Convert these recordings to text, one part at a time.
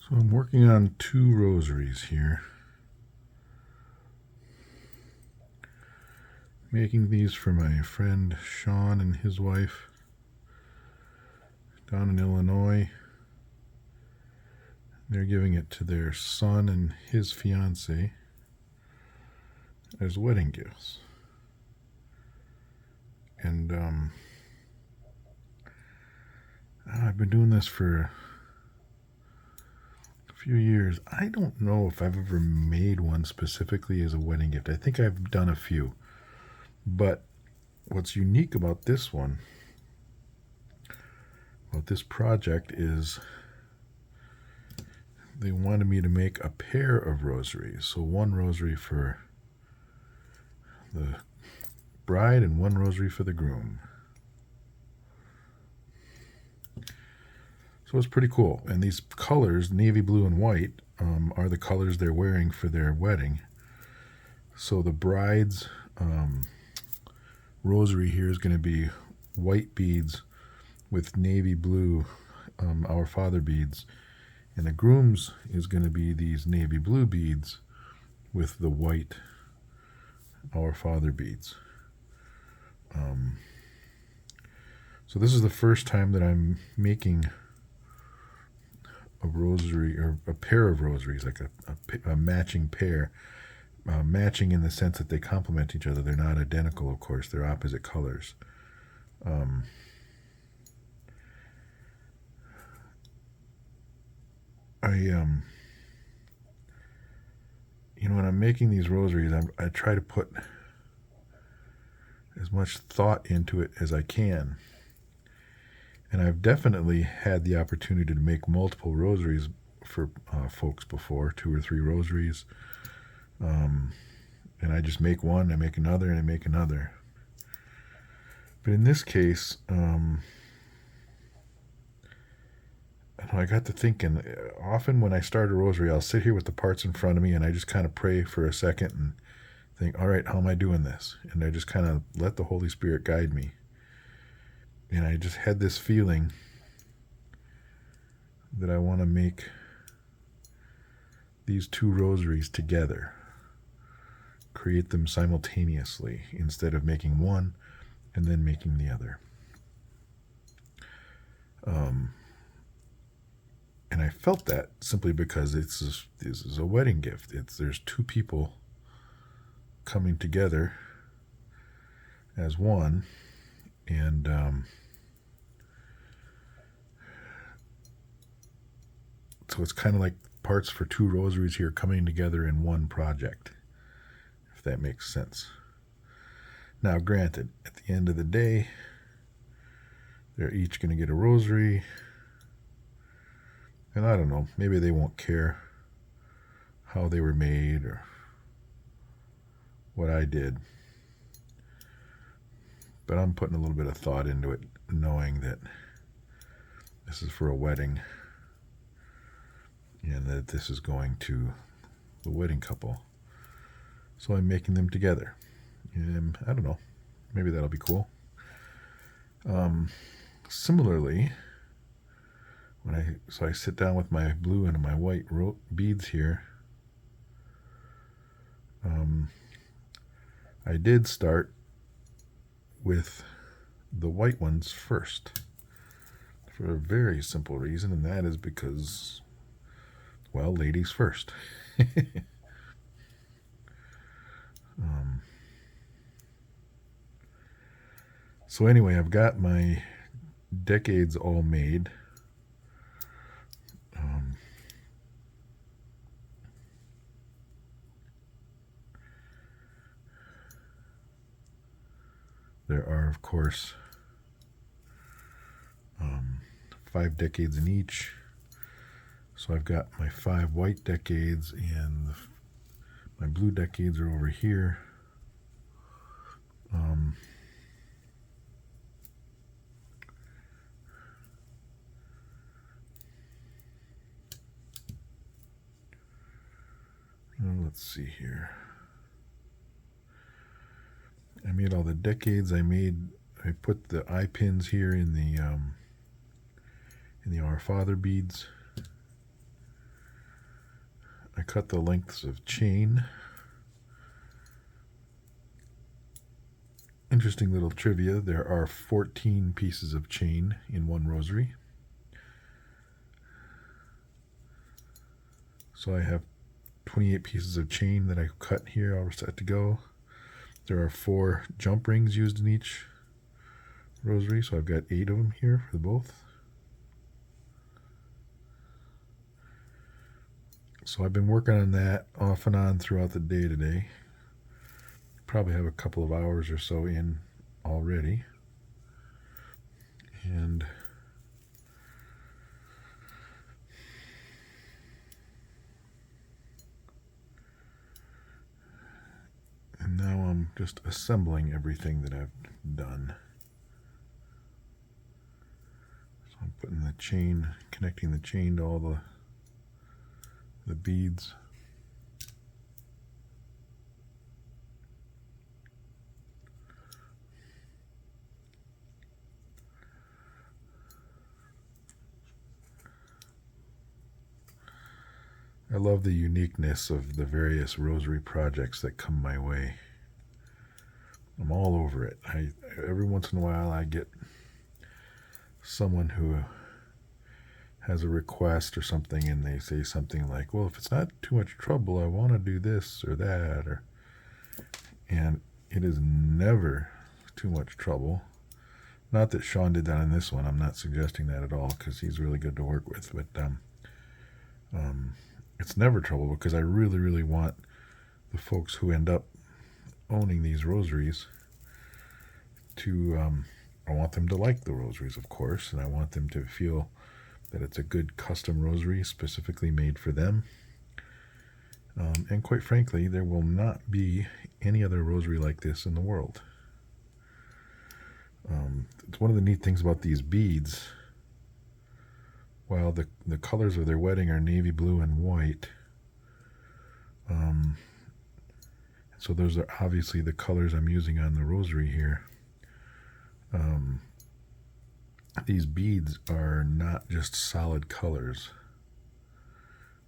So I'm working on 2 rosaries here. Making these for my friend Sean and his wife down in Illinois. They're giving it to their son and his fiance as wedding gifts. And I've been doing this for a few years. I don't know if I've ever made one specifically as a wedding gift. I think I've done a few. But what's unique about this one, about this project, is they wanted me to make a pair of rosaries. So one rosary for the bride and one rosary for the groom. So it's pretty cool. And these colors, navy blue and white, are the colors they're wearing for their wedding. So the bride's rosary here is going to be white beads with navy blue Our Father beads. And the groom's is going to be these navy blue beads with the white Our Father beads. So this is the first time that I'm making a rosary, or a pair of rosaries, like a matching pair. Matching in the sense that they complement each other. They're not identical, of course. They're opposite colors. When I'm making these rosaries, I try to put as much thought into it as I can. And I've definitely had the opportunity to make multiple rosaries for folks before, 2 or 3 rosaries. And I just make one, I make another, and I make another. But in this case, I got to thinking, often when I start a rosary, I'll sit here with the parts in front of me and I just kind of pray for a second and think, all right, how am I doing this? And I just kind of let the Holy Spirit guide me. And I just had this feeling that I want to make these 2 rosaries together, create them simultaneously instead of making one and then making the other. And I felt that simply because this is a wedding gift. There's 2 people coming together as one, and so it's kind of like parts for 2 rosaries here coming together in one project, if that makes sense. Now, granted, at the end of the day, they're each going to get a rosary. And I don't know, maybe they won't care how they were made or what I did. But I'm putting a little bit of thought into it, knowing that this is for a wedding and that this is going to the wedding couple. So I'm making them together. And I don't know, maybe that'll be cool. Similarly, I sit down with my blue and my white beads here. I did start with the white ones first for a very simple reason, and that is because, well, ladies first. So anyway, I've got my decades all made. There are, of course, 5 decades in each. So I've got my 5 white decades, and my blue decades are over here. Let's see here. I made all the decades. I put the eye pins here in the Our Father beads. I cut the lengths of chain. Interesting little trivia, there are 14 pieces of chain in one rosary. So I have 28 pieces of chain that I cut here, all set to go. There are 4 jump rings used in each rosary, so I've got 8 of them here for both. So I've been working on that off and on throughout the day today. Probably have a couple of hours or so in already. And now I'm just assembling everything that I've done. So I'm putting the chain, connecting the chain to all the beads. I love the uniqueness of the various rosary projects that come my way. I'm all over it. Every once in a while I get someone who has a request or something, and they say something like, well, if it's not too much trouble, I want to do this or that, and it is never too much trouble. Not that Sean did that on this one. I'm not suggesting that at all, because he's really good to work with, but it's never trouble, because I really, really want the folks who end up owning these rosaries to, I want them to like the rosaries, of course, and I want them to feel that it's a good custom rosary specifically made for them. And quite frankly, there will not be any other rosary like this in the world. It's one of the neat things about these beads. While the colors of their wedding are navy blue and white, so those are obviously the colors I'm using on the rosary here. These beads are not just solid colors,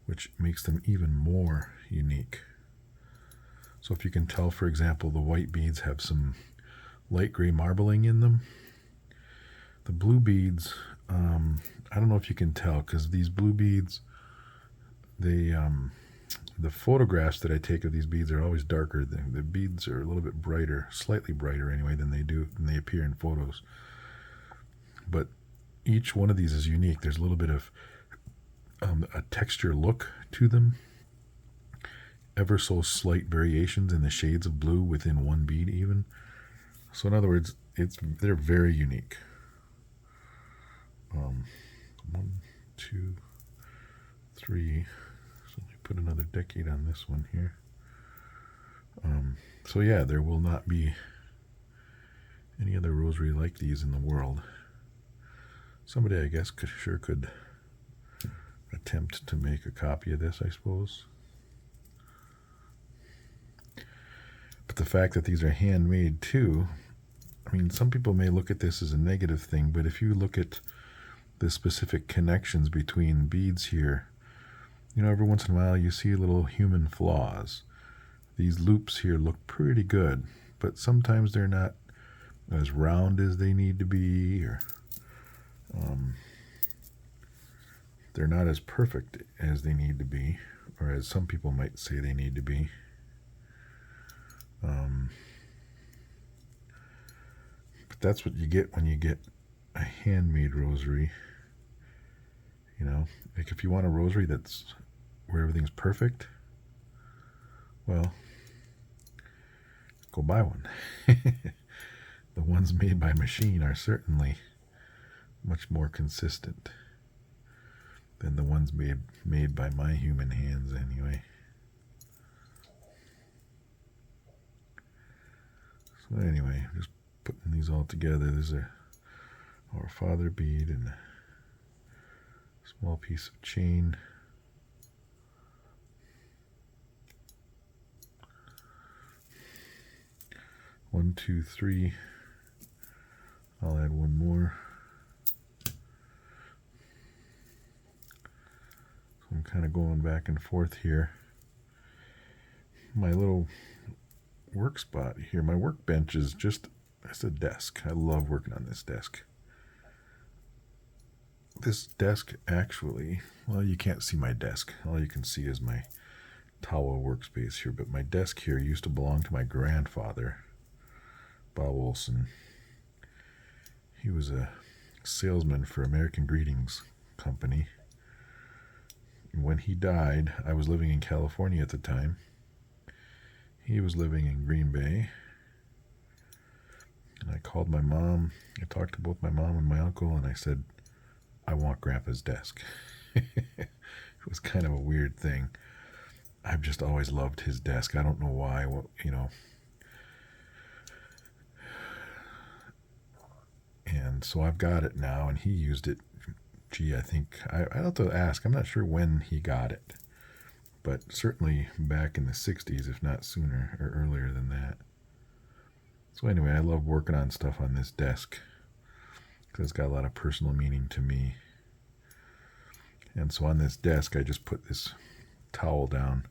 which makes them even more unique. So if you can tell, for example, the white beads have some light gray marbling in them. The blue beads, I don't know if you can tell, because these blue beads, the photographs that I take of these beads are always darker. The beads are a little bit brighter, slightly brighter anyway, than they appear in photos. But each one of these is unique. There's a little bit of a texture look to them. Ever so slight variations in the shades of blue within one bead even. So in other words, they're very unique. 1, 2, 3. So let me put another decade on this one here. So yeah, there will not be any other rosary like these in the world. Somebody, I guess, could attempt to make a copy of this, I suppose. But the fact that these are handmade too, I mean, some people may look at this as a negative thing, but if you look at the specific connections between beads here, you know, every once in a while you see little human flaws. These loops here look pretty good, but sometimes they're not as round as they need to be, or they're not as perfect as they need to be, or as some people might say they need to be. But that's what you get when you get a handmade rosary. You know, like if you want a rosary that's where everything's perfect, well, go buy one. The ones made by machine are certainly much more consistent than the ones made by my human hands anyway. So anyway, just putting these all together. There's our Father bead and a small piece of chain. One, two, three. I'll add one more. So I'm kind of going back and forth here. my little work spot here. My workbench is just, it's a desk. I love working on this desk. This desk actually, well, you can't see my desk. All you can see is my towel workspace here. But my desk here used to belong to my grandfather, Bob Olson. He was a salesman for American Greetings Company. When he died, I was living in California at the time. He was living in Green Bay. And I called my mom. I talked to both my mom and my uncle, and I said, I want Grandpa's desk. It was kind of a weird thing. I've just always loved his desk. I don't know why, And so I've got it now, and he used it. Gee, I think, I have to ask. I'm not sure when he got it, but certainly back in the 60s, if not sooner or earlier than that. So anyway, I love working on stuff on this desk because it's got a lot of personal meaning to me. And so on this desk, I just put this towel down.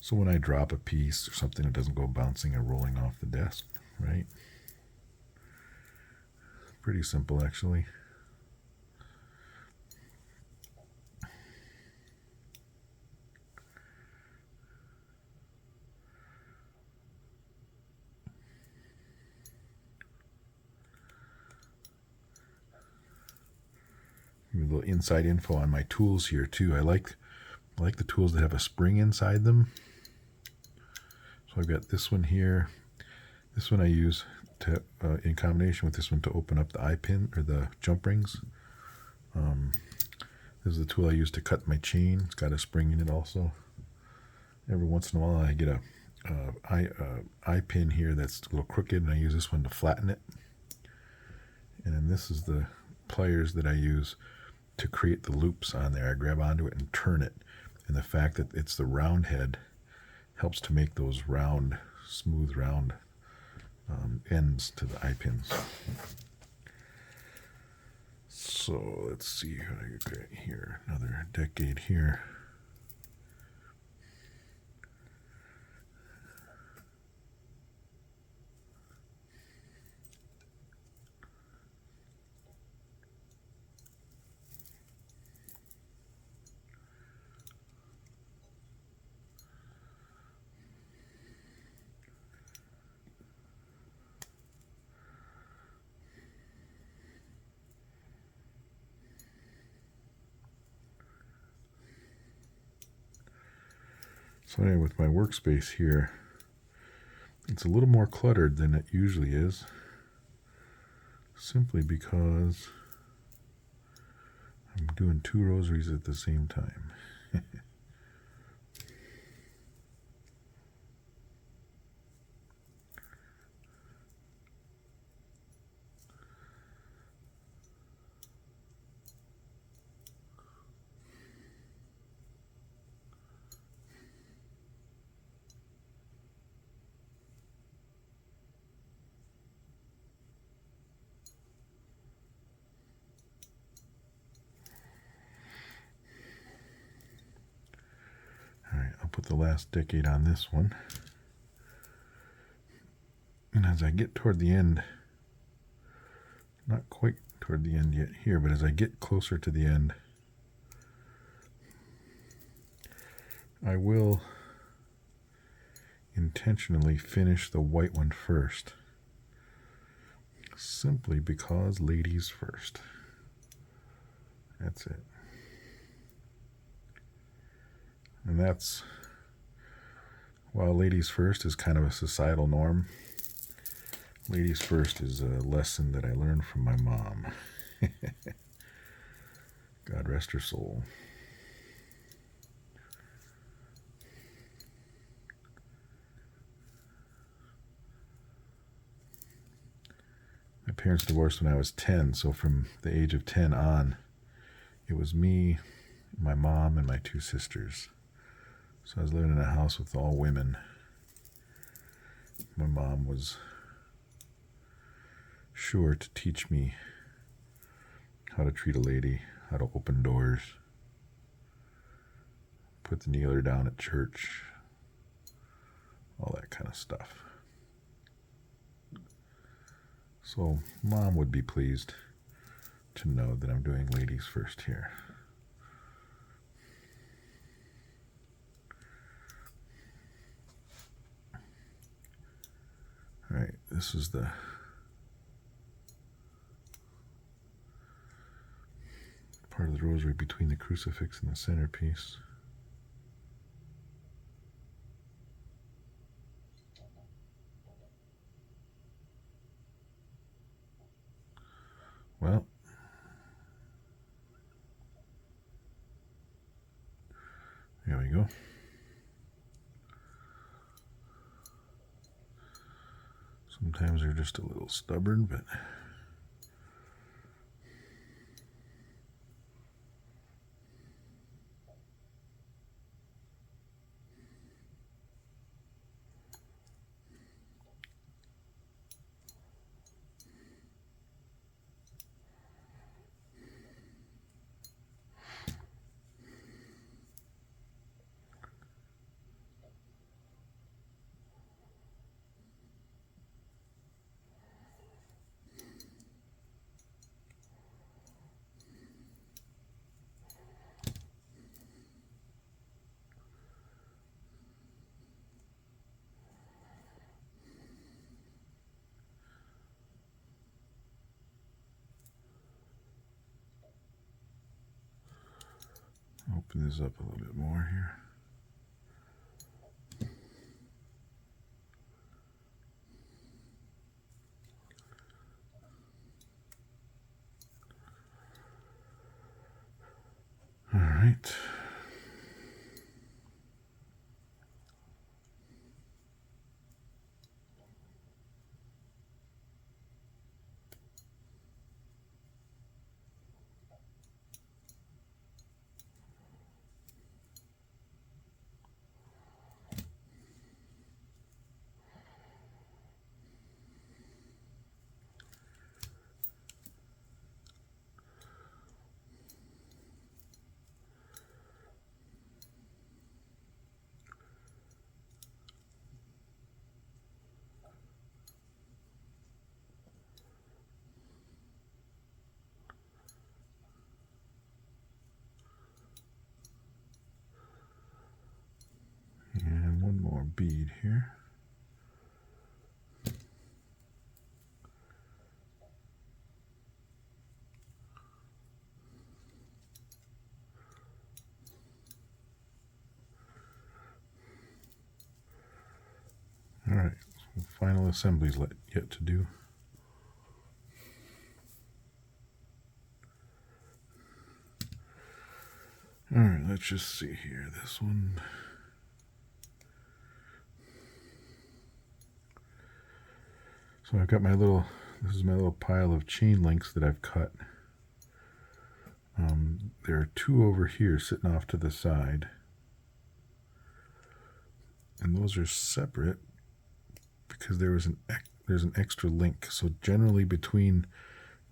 So when I drop a piece or something, it doesn't go bouncing or rolling off the desk, right? Pretty simple, actually. A little inside info on my tools here too. I like the tools that have a spring inside them. So I've got this one here. This one I use to, in combination with this one, to open up the eye pin or the jump rings. This is the tool I use to cut my chain. It's got a spring in it also. Every once in a while I get a eye pin here that's a little crooked, and I use this one to flatten it. And then this is the pliers that I use to create the loops on there. I grab onto it and turn it. And the fact that it's the round head helps to make those round, smooth round ends to the eye pins. So let's see what I got here. Another decade here. So anyway, with my workspace here, it's a little more cluttered than it usually is, simply because I'm doing 2 rosaries at the same time. Alright, I'll put the last decade on this one. And as I get toward the end, not quite toward the end yet here, but as I get closer to the end, I will intentionally finish the white one first, simply because ladies first. That's it. And that's, while ladies first is kind of a societal norm, ladies first is a lesson that I learned from my mom. God rest her soul. My parents divorced when I was 10, so from the age of 10 on, it was me, my mom, and my 2 sisters. So I was living in a house with all women. My mom was sure to teach me how to treat a lady, how to open doors, put the kneeler down at church, all that kind of stuff. So Mom would be pleased to know that I'm doing ladies first here. All right, this is the part of the rosary between the crucifix and the centerpiece. Well, there we go. Sometimes they're just a little stubborn, but open this up a little bit more here. All right. And one more bead here. All right, so final assembly's yet to do. All right, let's just see here. This one. So I've got this is my little pile of chain links that I've cut. There are two over here sitting off to the side. And those are separate because there's an extra link. So generally between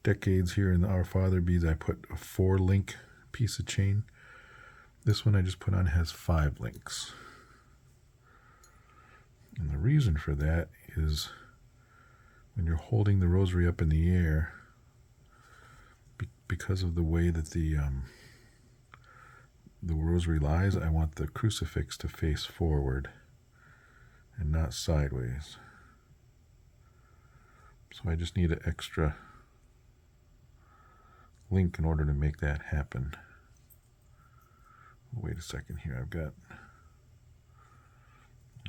decades here in the Our Father beads, I put a 4-link piece of chain. This one I just put on has 5 links. And the reason for that is when you're holding the rosary up in the air, because of the way that the rosary lies, I want the crucifix to face forward and not sideways. So I just need an extra link in order to make that happen. Wait a second here,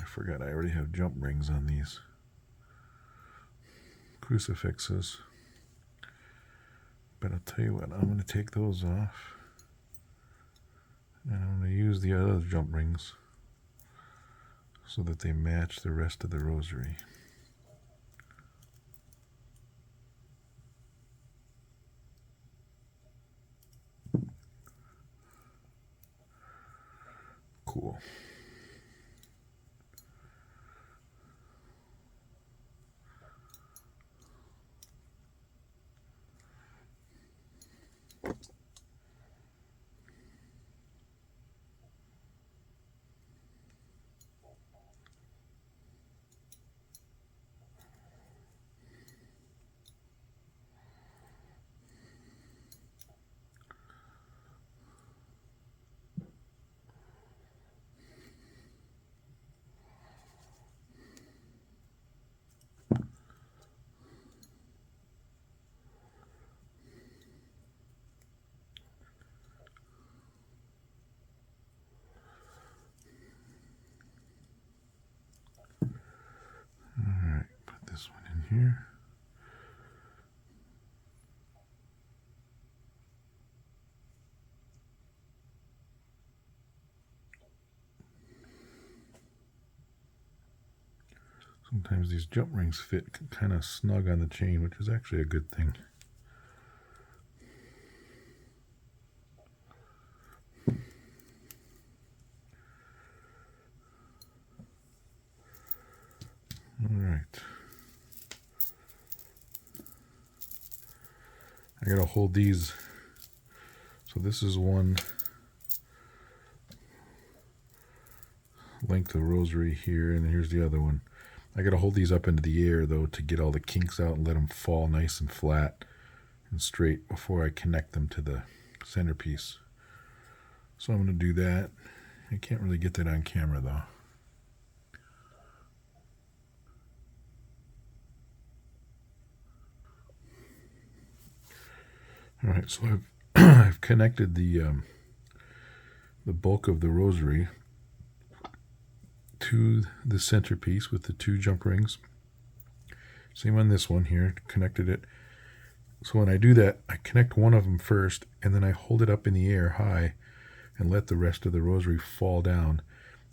I forgot I already have jump rings on these crucifixes. But I'll tell you what, I'm going to take those off. And I'm going to use the other jump rings so that they match the rest of the rosary. Cool. here. Sometimes these jump rings fit kind of snug on the chain, which is actually a good thing. All right. I gotta hold these. So this is one length of rosary here, and here's the other one. I gotta hold these up into the air though to get all the kinks out and let them fall nice and flat and straight before I connect them to the centerpiece. So I'm gonna do that. I can't really get that on camera though. All right, so I've connected the bulk of the rosary to the centerpiece with the 2 jump rings. Same on this one here, connected it. So when I do that, I connect one of them first, and then I hold it up in the air high and let the rest of the rosary fall down.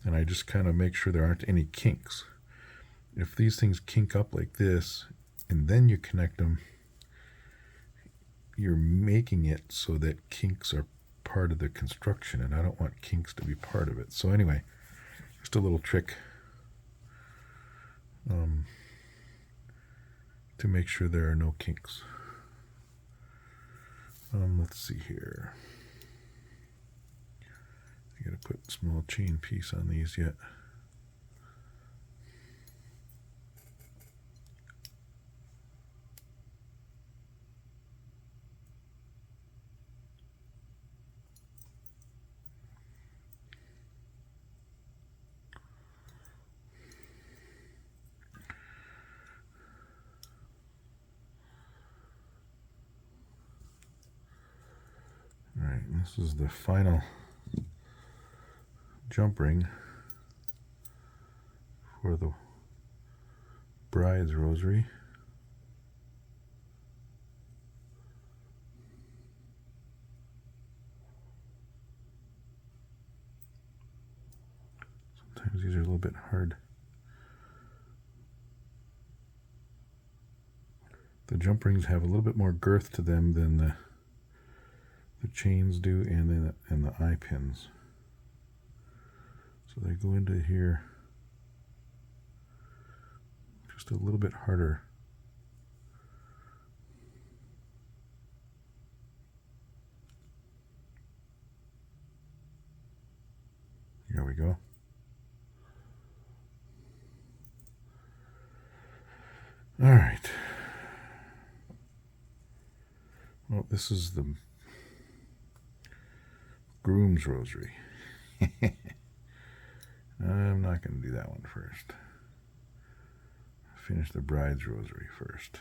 And I just kind of make sure there aren't any kinks. If these things kink up like this, and then you connect them, you're making it so that kinks are part of the construction, and I don't want kinks to be part of it. So anyway, just a little trick to make sure there are no kinks. Let's see here. I gotta put a small chain piece on these yet. Alright, this is the final jump ring for the bride's rosary. Sometimes these are a little bit hard. The jump rings have a little bit more girth to them than the chains do, and the eye pins. So they go into here just a little bit harder. Here we go. All right. Well, this is the groom's rosary. I'm not going to do that one first. Finish the bride's rosary first.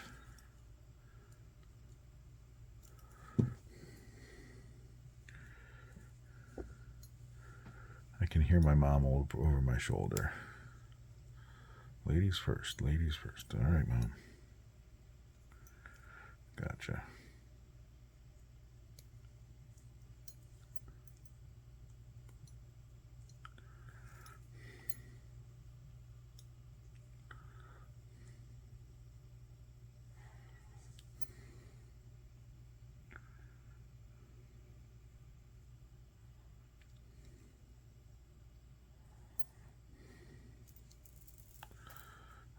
I can hear my mom over my shoulder. Ladies first, ladies first. All right, Mom. Gotcha.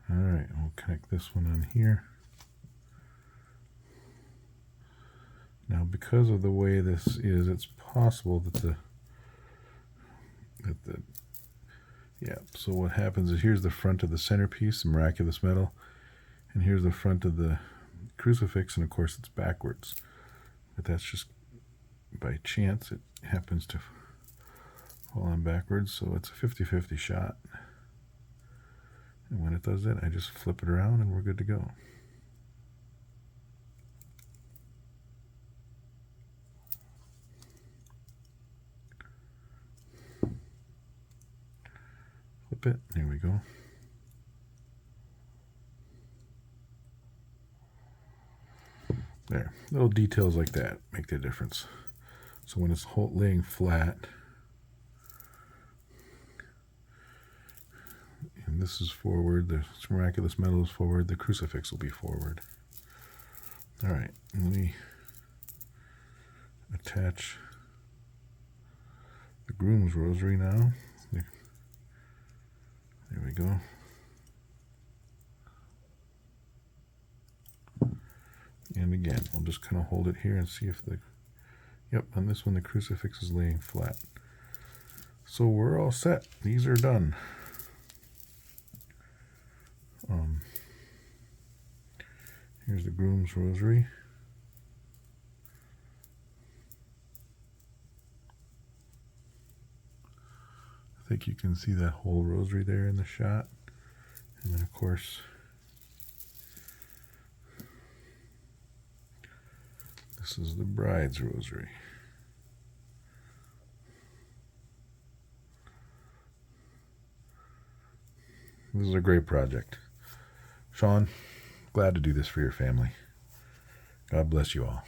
All right, we'll connect this one on here. Now, because of the way this is, it's possible that so what happens is here's the front of the centerpiece, the miraculous medal, and here's the front of the crucifix, and of course it's backwards. But that's just by chance, it happens to fall on backwards, so it's a 50-50 shot. And when it does that, I just flip it around and we're good to go. Flip it, there we go. There, little details like that make the difference. So when it's laying flat, and this is forward, the miraculous medal is forward, the crucifix will be forward. All right, let me attach the groom's rosary now. There we go. And again, we'll just kind of hold it here and see if yep, on this one the crucifix is laying flat. So we're all set. These are done. Here's the groom's rosary. I think you can see that whole rosary there in the shot. And then of course, this is the bride's rosary. This is a great project. Sean, glad to do this for your family. God bless you all.